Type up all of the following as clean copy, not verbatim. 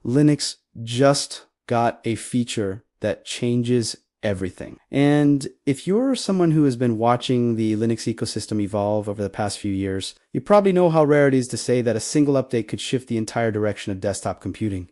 Linux just got a feature that changes everything. And if you're someone who has been watching the Linux ecosystem evolve over the past few years, you probably know how rare it is to say that a single update could shift the entire direction of desktop computing.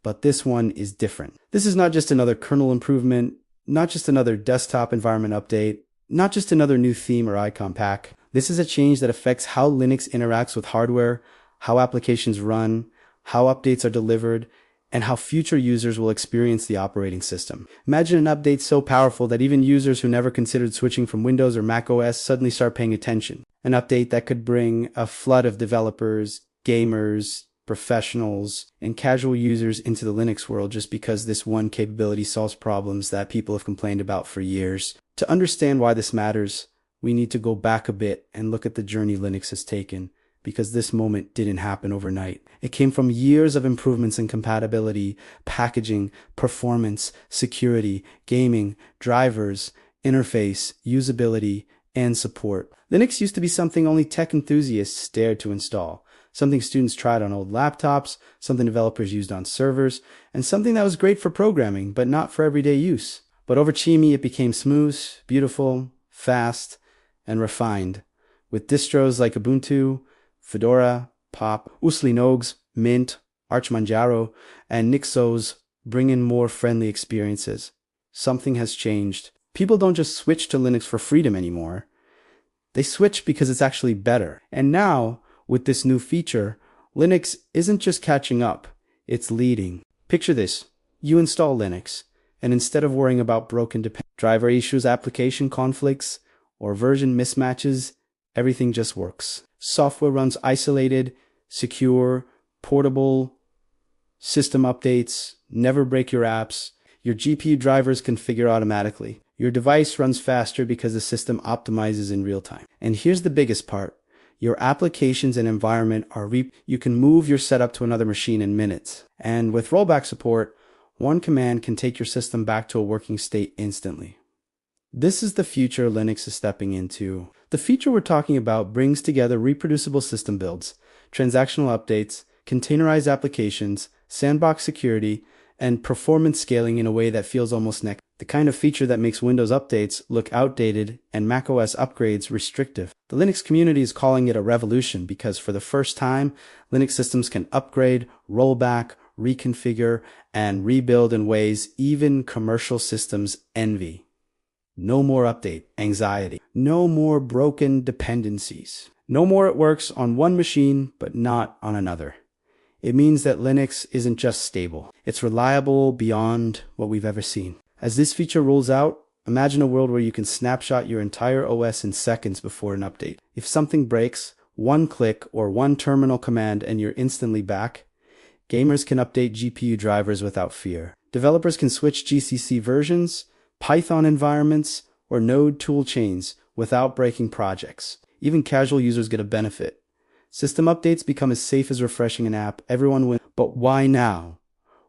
But this one is different. This is not just another kernel improvement, not just another desktop environment update, not just another new theme or icon pack. This is a change that affects how Linux interacts with hardware, how applications run, how updates are delivered, and how future users will experience the operating system. Imagine an update so powerful that even users who never considered switching from Windows or macOS suddenly start paying attention. An update that could bring a flood of developers, gamers, professionals, and casual users into the Linux world just because this one capability solves problems that people have complained about for years. To understand why this matters, we need to go back a bit and look at the journey Linux has taken, because this moment didn't happen overnight. It came from years of improvements in compatibility, packaging, performance, security, gaming, drivers, interface, usability, and support. Linux used to be something only tech enthusiasts dared to install, something students tried on old laptops, something developers used on servers, and something that was great for programming, but not for everyday use. But over time, it became smooth, beautiful, fast, and refined, with distros like Ubuntu, Fedora, Pop, Usli Nogs, Mint, Arch Manjaro, and Nixos bring in more friendly experiences. Something has changed. People don't just switch to Linux for freedom anymore. They switch because it's actually better. And now, with this new feature, Linux isn't just catching up, it's leading. Picture this. You install Linux, and instead of worrying about broken driver issues, application conflicts, or version mismatches, everything just works. Software runs isolated, secure, portable, system updates, never break your apps. Your GPU drivers configure automatically. Your device runs faster because the system optimizes in real time. And here's the biggest part. Your applications and environment are you can move your setup to another machine in minutes. And with rollback support, one command can take your system back to a working state instantly. This is the future Linux is stepping into. The feature we're talking about brings together reproducible system builds, transactional updates, containerized applications, sandbox security, and performance scaling in a way that feels almost next. The kind of feature that makes Windows updates look outdated and macOS upgrades restrictive. The Linux community is calling it a revolution because for the first time, Linux systems can upgrade, roll back, reconfigure, and rebuild in ways even commercial systems envy. No more update anxiety. No more broken dependencies. No more it works on one machine, but not on another. It means that Linux isn't just stable. It's reliable beyond what we've ever seen. As this feature rolls out, imagine a world where you can snapshot your entire OS in seconds before an update. If something breaks, one click or one terminal command and you're instantly back. Gamers can update GPU drivers without fear. Developers can switch GCC versions, Python environments, or Node tool chains without breaking projects. Even casual users get a benefit. System updates become as safe as refreshing an app. Everyone wins. But why now?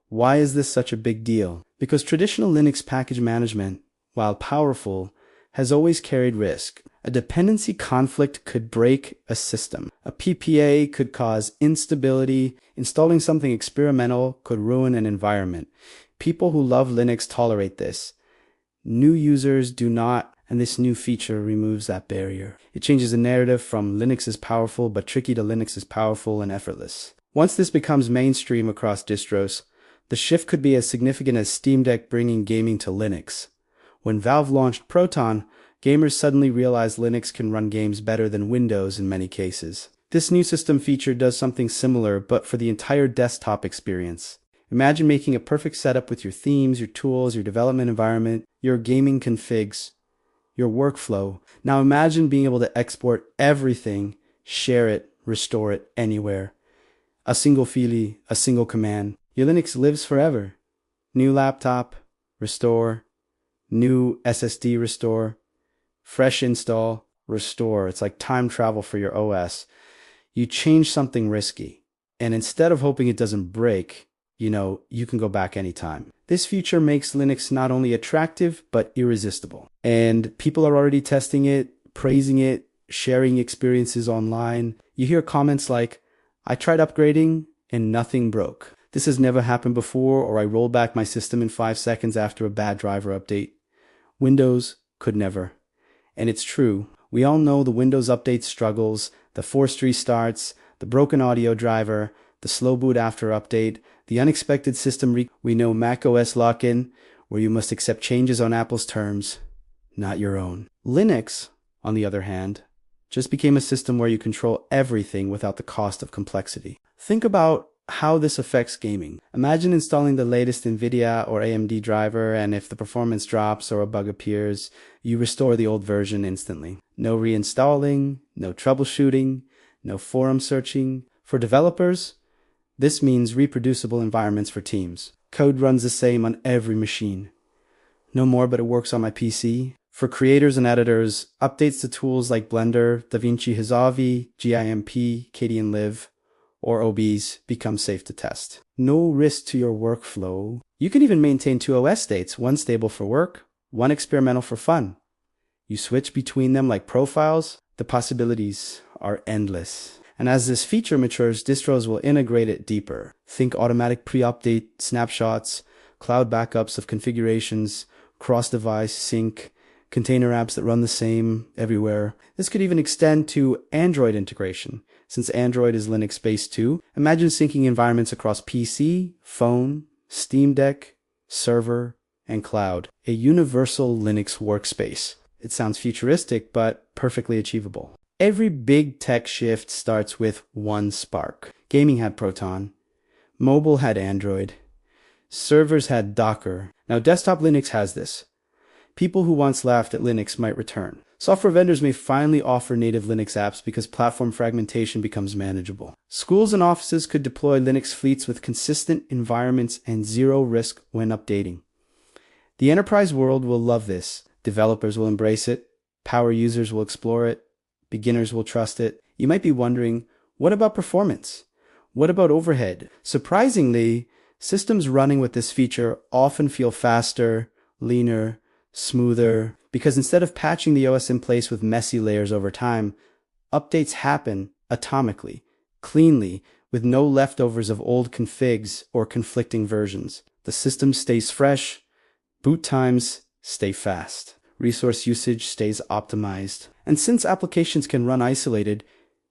Why is this such a big deal? Because traditional Linux package management, while powerful, has always carried risk. A dependency conflict could break a system. A PPA could cause instability. Installing something experimental could ruin an environment. People who love Linux tolerate this. New users do not, and this new feature removes that barrier. It changes the narrative from Linux is powerful but tricky to Linux is powerful and effortless. Once this becomes mainstream across distros, the shift could be as significant as Steam Deck bringing gaming to Linux. When Valve launched Proton, gamers suddenly realized Linux can run games better than Windows in many cases. This new system feature does something similar, but for the entire desktop experience. Imagine making a perfect setup with your themes, your tools, your development environment, your gaming configs, your workflow. Now imagine being able to export everything, share it, restore it anywhere. A single fili, a single command. Your Linux lives forever. New laptop, restore. New SSD, restore. Fresh install, restore. It's like time travel for your OS. You change something risky, and instead of hoping it doesn't break, you can go back anytime. This feature makes Linux not only attractive, but irresistible. And people are already testing it, praising it, sharing experiences online. You hear comments like, I tried upgrading and nothing broke. This has never happened before, or I roll back my system in 5 seconds after a bad driver update. Windows could never. And it's true. We all know the Windows update struggles, the forced restarts, the broken audio driver, the slow boot after update, the unexpected system we know macOS lock-in, where you must accept changes on Apple's terms, not your own. Linux, on the other hand, just became a system where you control everything without the cost of complexity. Think about how this affects gaming. Imagine installing the latest NVIDIA or AMD driver, and if the performance drops or a bug appears, you restore the old version instantly. No reinstalling, no troubleshooting, no forum searching. For developers, this means reproducible environments for teams. Code runs the same on every machine. No more, but it works on my PC. For creators and editors, updates to tools like Blender, DaVinci Resolve, GIMP, Kdenlive, or OBS become safe to test. No risk to your workflow. You can even maintain two OS states, one stable for work, one experimental for fun. You switch between them like profiles. The possibilities are endless. And as this feature matures, distros will integrate it deeper. Think automatic pre-update snapshots, cloud backups of configurations, cross-device sync, container apps that run the same everywhere. This could even extend to Android integration. Since Android is Linux-based too, imagine syncing environments across PC, phone, Steam Deck, server, and cloud. A universal Linux workspace. It sounds futuristic, but perfectly achievable. Every big tech shift starts with one spark. Gaming had Proton. Mobile had Android. Servers had Docker. Now desktop Linux has this. People who once laughed at Linux might return. Software vendors may finally offer native Linux apps because platform fragmentation becomes manageable. Schools and offices could deploy Linux fleets with consistent environments and zero risk when updating. The enterprise world will love this. Developers will embrace it. Power users will explore it. Beginners will trust it. You might be wondering, what about performance? What about overhead? Surprisingly, systems running with this feature often feel faster, leaner, smoother, because instead of patching the OS in place with messy layers over time, updates happen atomically, cleanly, with no leftovers of old configs or conflicting versions. The system stays fresh, boot times stay fast, resource usage stays optimized. And since applications can run isolated,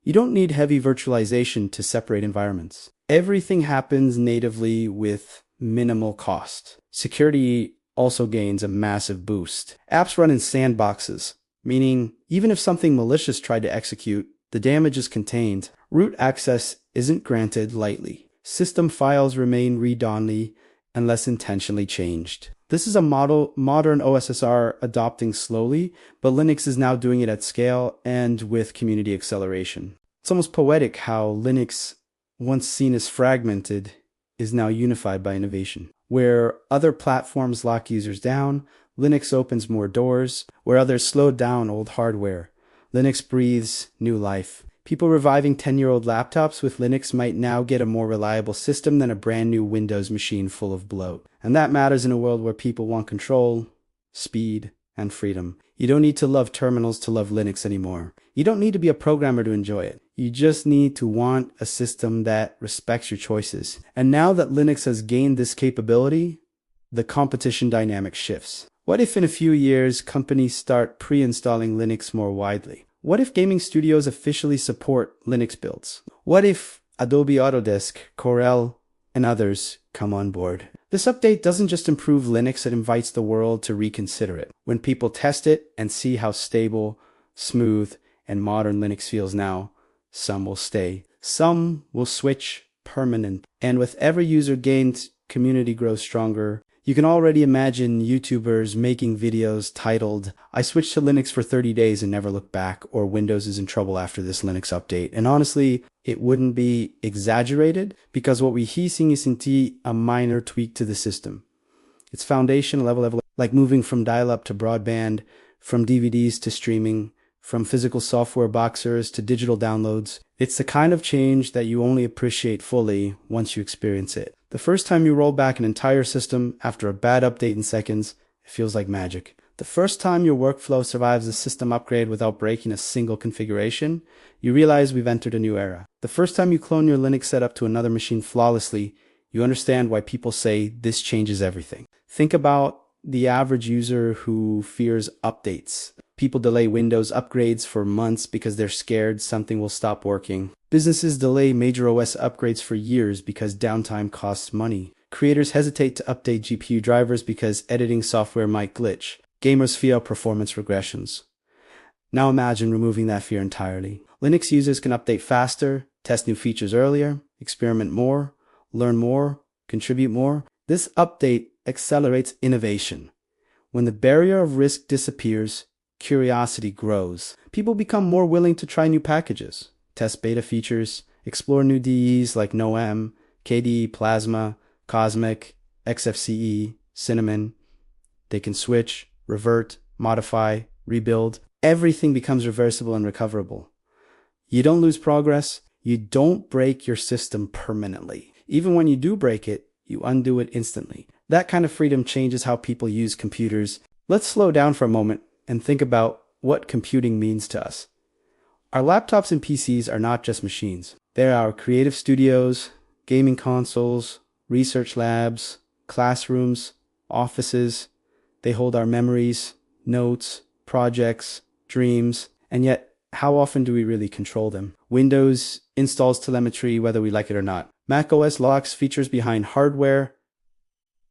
you don't need heavy virtualization to separate environments. Everything happens natively with minimal cost. Security also gains a massive boost. Apps run in sandboxes, meaning even if something malicious tried to execute, the damage is contained. Root access isn't granted lightly. System files remain read-only unless intentionally changed. This is a model modern OSSR adopting slowly, but Linux is now doing it at scale and with community acceleration. It's almost poetic how Linux, once seen as fragmented, is now unified by innovation. Where other platforms lock users down, Linux opens more doors. Where others slowed down old hardware, Linux breathes new life. People reviving 10-year-old laptops with Linux might now get a more reliable system than a brand new Windows machine full of bloat. And that matters in a world where people want control, speed, and freedom. You don't need to love terminals to love Linux anymore. You don't need to be a programmer to enjoy it. You just need to want a system that respects your choices. And now that Linux has gained this capability, the competition dynamic shifts. What if in a few years companies start pre-installing Linux more widely? What if gaming studios officially support Linux builds? What if Adobe Autodesk, Corel, and others come on board? This update doesn't just improve Linux, it invites the world to reconsider it. When people test it and see how stable, smooth, and modern Linux feels now, some will stay. Some will switch permanent. And with every user gained, community grows stronger. You can already imagine YouTubers making videos titled, "I switched to Linux for 30 days and never looked back," or "Windows is in trouble after this Linux update." And honestly, it wouldn't be exaggerated because what we seeing is a minor tweak to the system. It's foundation level, like moving from dial-up to broadband, from DVDs to streaming, from physical software boxers to digital downloads. It's the kind of change that you only appreciate fully once you experience it. The first time you roll back an entire system after a bad update in seconds, it feels like magic. The first time your workflow survives a system upgrade without breaking a single configuration, you realize we've entered a new era. The first time you clone your Linux setup to another machine flawlessly, you understand why people say this changes everything. Think about the average user who fears updates. People delay Windows upgrades for months because they're scared something will stop working. Businesses delay major OS upgrades for years because downtime costs money. Creators hesitate to update GPU drivers because editing software might glitch. Gamers fear performance regressions. Now imagine removing that fear entirely. Linux users can update faster, test new features earlier, experiment more, learn more, contribute more. This update accelerates innovation. When the barrier of risk disappears, curiosity grows. People become more willing to try new packages, test beta features, explore new DEs like NoM, KDE Plasma, Cosmic, XFCE, Cinnamon. They can switch, revert, modify, rebuild. Everything becomes reversible and recoverable. You don't lose progress. You don't break your system permanently. Even when you do break it, you undo it instantly. That kind of freedom changes how people use computers. Let's slow down for a moment and think about what computing means to us. Our laptops and PCs are not just machines. They're our creative studios, gaming consoles, research labs, classrooms, offices. They hold our memories, notes, projects, dreams, and yet how often do we really control them? Windows installs telemetry whether we like it or not. macOS locks features behind hardware.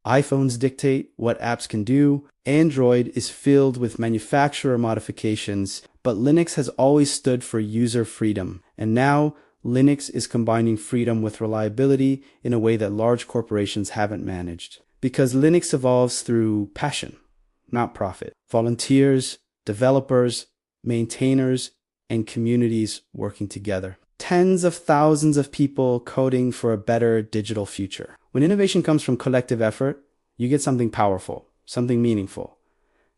iPhones dictate what apps can do. Android is filled with manufacturer modifications, but Linux has always stood for user freedom. And now Linux is combining freedom with reliability in a way that large corporations haven't managed. Because Linux evolves through passion, not profit. Volunteers, developers, maintainers, and communities working together. Tens of thousands of people coding for a better digital future. When innovation comes from collective effort, you get something powerful, something meaningful.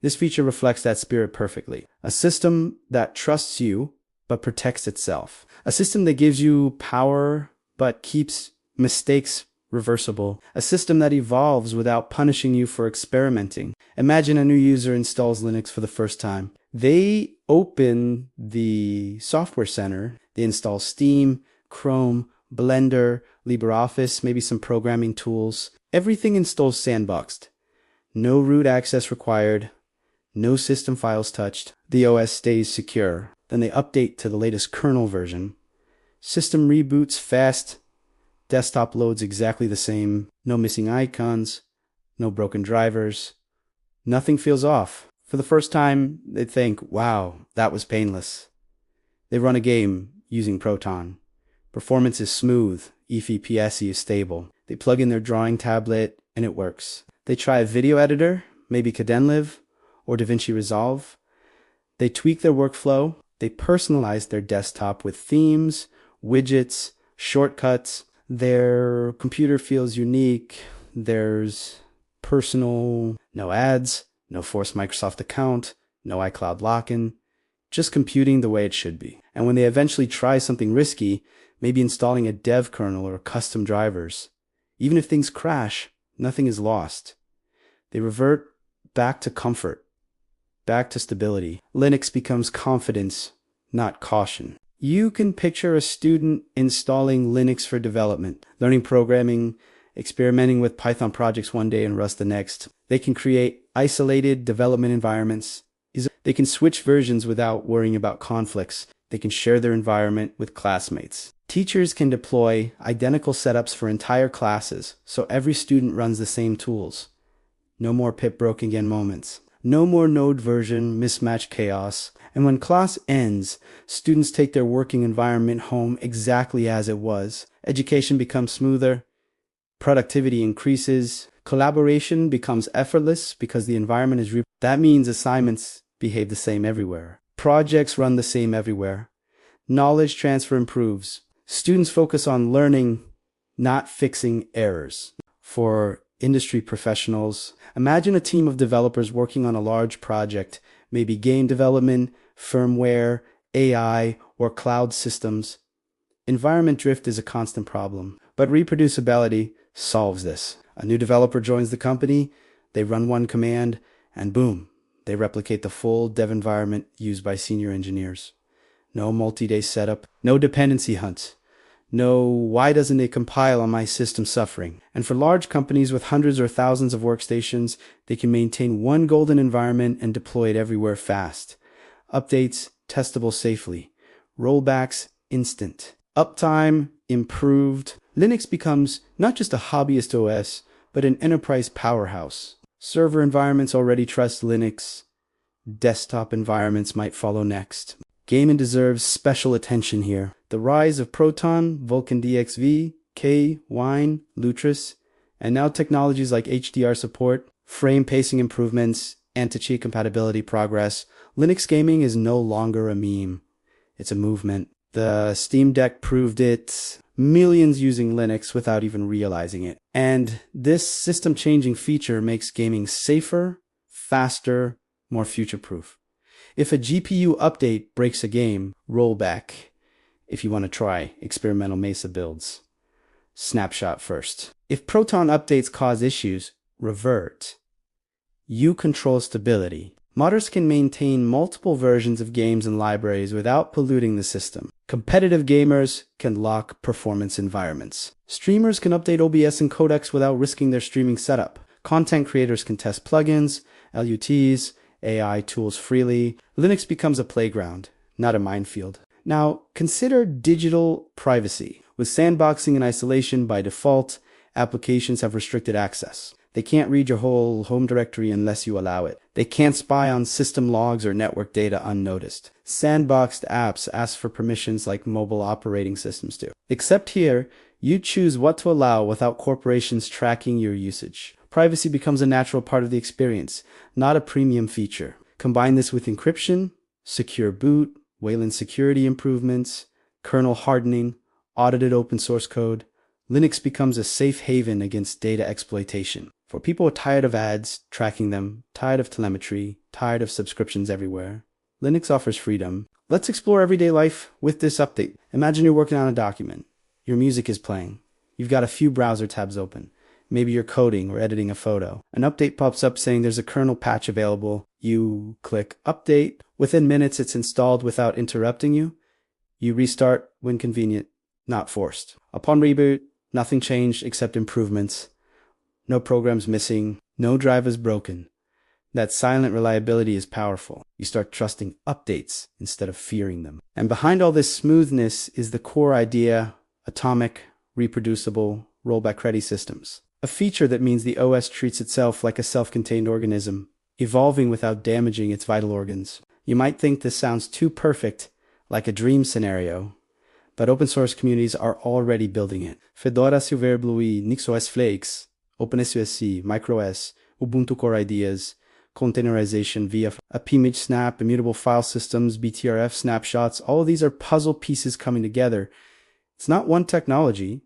This feature reflects that spirit perfectly. A system that trusts you, but protects itself. A system that gives you power, but keeps mistakes reversible. A system that evolves without punishing you for experimenting. Imagine a new user installs Linux for the first time. They open the software center. They install Steam, Chrome, Blender, LibreOffice, maybe some programming tools. Everything installs sandboxed. No root access required. No system files touched. The OS stays secure. Then they update to the latest kernel version. System reboots fast. Desktop loads exactly the same. No missing icons. No broken drivers. Nothing feels off. For the first time, they think, wow, that was painless. They run a game using Proton. Performance is smooth. EFPSE is stable. They plug in their drawing tablet and it works. They try a video editor, maybe Kdenlive or DaVinci Resolve. They tweak their workflow. They personalize their desktop with themes, widgets, shortcuts. Their computer feels unique. There's personal, no ads, no forced Microsoft account, no iCloud lock-in, just computing the way it should be. And when they eventually try something risky, maybe installing a dev kernel or custom drivers, even if things crash, nothing is lost. They revert back to comfort, back to stability. Linux becomes confidence, not caution. You can picture a student installing Linux for development, learning programming, experimenting with Python projects one day and Rust the next. They can create isolated development environments. They can switch versions without worrying about conflicts. They can share their environment with classmates. Teachers can deploy identical setups for entire classes, so every student runs the same tools. No more pip broke again moments. No more node version mismatch chaos. And when class ends, students take their working environment home exactly as it was. Education becomes smoother. Productivity increases. Collaboration becomes effortless because the environment is That means assignments behave the same everywhere. Projects run the same everywhere. Knowledge transfer improves. Students focus on learning, not fixing errors. For industry professionals, imagine a team of developers working on a large project, maybe game development, firmware, AI, or cloud systems. Environment drift is a constant problem, but reproducibility solves this. A new developer joins the company, they run one command, and boom, they replicate the full dev environment used by senior engineers. No multi-day setup, no dependency hunts, No, why doesn't it compile on my system suffering? And for large companies with hundreds or thousands of workstations, they can maintain one golden environment and deploy it everywhere fast. Updates testable safely. Rollbacks instant. Uptime improved. Linux becomes not just a hobbyist OS, but an enterprise powerhouse. Server environments already trust Linux. Desktop environments might follow next. Gaming deserves special attention here. The rise of Proton, Vulkan DXV, K, Wine, Lutris, and now technologies like HDR support, frame pacing improvements, anti-cheat compatibility progress. Linux gaming is no longer a meme. It's a movement. The Steam Deck proved it. Millions using Linux without even realizing it. And this system-changing feature makes gaming safer, faster, more future-proof. If a GPU update breaks a game, roll back. If you want to try experimental Mesa builds, snapshot first. If Proton updates cause issues, revert. You control stability. Modders can maintain multiple versions of games and libraries without polluting the system. Competitive gamers can lock performance environments. Streamers can update OBS and codecs without risking their streaming setup. Content creators can test plugins, LUTs, AI tools freely. Linux becomes a playground, not a minefield. Now, consider digital privacy. With sandboxing and isolation by default, applications have restricted access. They can't read your whole home directory unless you allow it. They can't spy on system logs or network data unnoticed. Sandboxed apps ask for permissions like mobile operating systems do. Except here, you choose what to allow without corporations tracking your usage. Privacy becomes a natural part of the experience, not a premium feature. Combine this with encryption, secure boot, Wayland security improvements, kernel hardening, audited open source code. Linux becomes a safe haven against data exploitation. For people tired of ads, tracking them, tired of telemetry, tired of subscriptions everywhere, Linux offers freedom. Let's explore everyday life with this update. Imagine you're working on a document. Your music is playing. You've got a few browser tabs open. Maybe you're coding or editing a photo. An update pops up saying there's a kernel patch available. You click update. Within minutes, it's installed without interrupting you. You restart when convenient, not forced. Upon reboot, nothing changed except improvements. No programs missing, no drivers broken. That silent reliability is powerful. You start trusting updates instead of fearing them. And behind all this smoothness is the core idea: atomic, reproducible, rollback-ready systems. A feature that means the OS treats itself like a self-contained organism, evolving without damaging its vital organs. You might think this sounds too perfect, like a dream scenario, but open source communities are already building it. Fedora Silverblue, NixOS Flakes, OpenSUSE, MicroOS, Ubuntu Core Ideas, containerization via a pimage snap, immutable file systems, BTRF snapshots. All of these are puzzle pieces coming together. It's not one technology.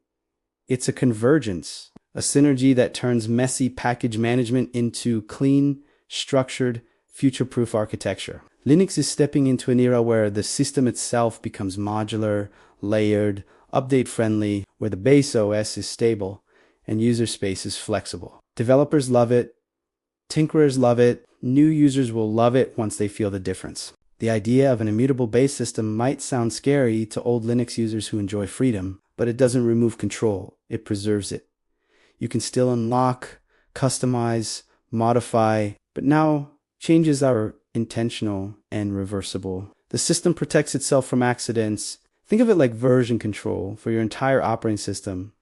It's a convergence, a synergy that turns messy package management into clean, structured, future-proof architecture. Linux is stepping into an era where the system itself becomes modular, layered, update-friendly, where the base OS is stable and user space is flexible. Developers love it. Tinkerers love it. New users will love it once they feel the difference. The idea of an immutable base system might sound scary to old Linux users who enjoy freedom, but it doesn't remove control. It preserves it. You can still unlock, customize, modify, but now changes are intentional and reversible. The system protects itself from accidents. Think of it like version control for your entire operating system.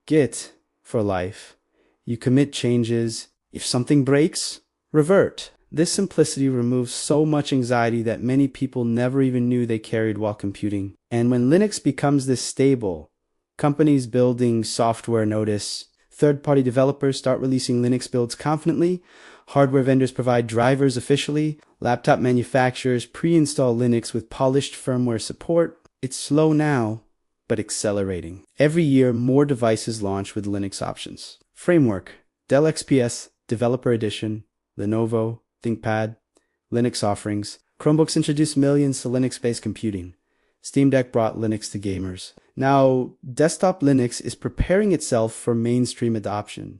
Git for life. You commit changes. If something breaks, revert. This simplicity removes so much anxiety that many people never even knew they carried while computing. And when Linux becomes this stable, companies building software notice, third-party developers start releasing Linux builds confidently, hardware vendors provide drivers officially, laptop manufacturers pre-install Linux with polished firmware support. It's slow now, but accelerating. Every year, more devices launch with Linux options. Framework, Dell XPS, Developer Edition, Lenovo, ThinkPad, Linux offerings. Chromebooks introduced millions to Linux-based computing. Steam Deck brought Linux to gamers. Now, desktop Linux is preparing itself for mainstream adoption.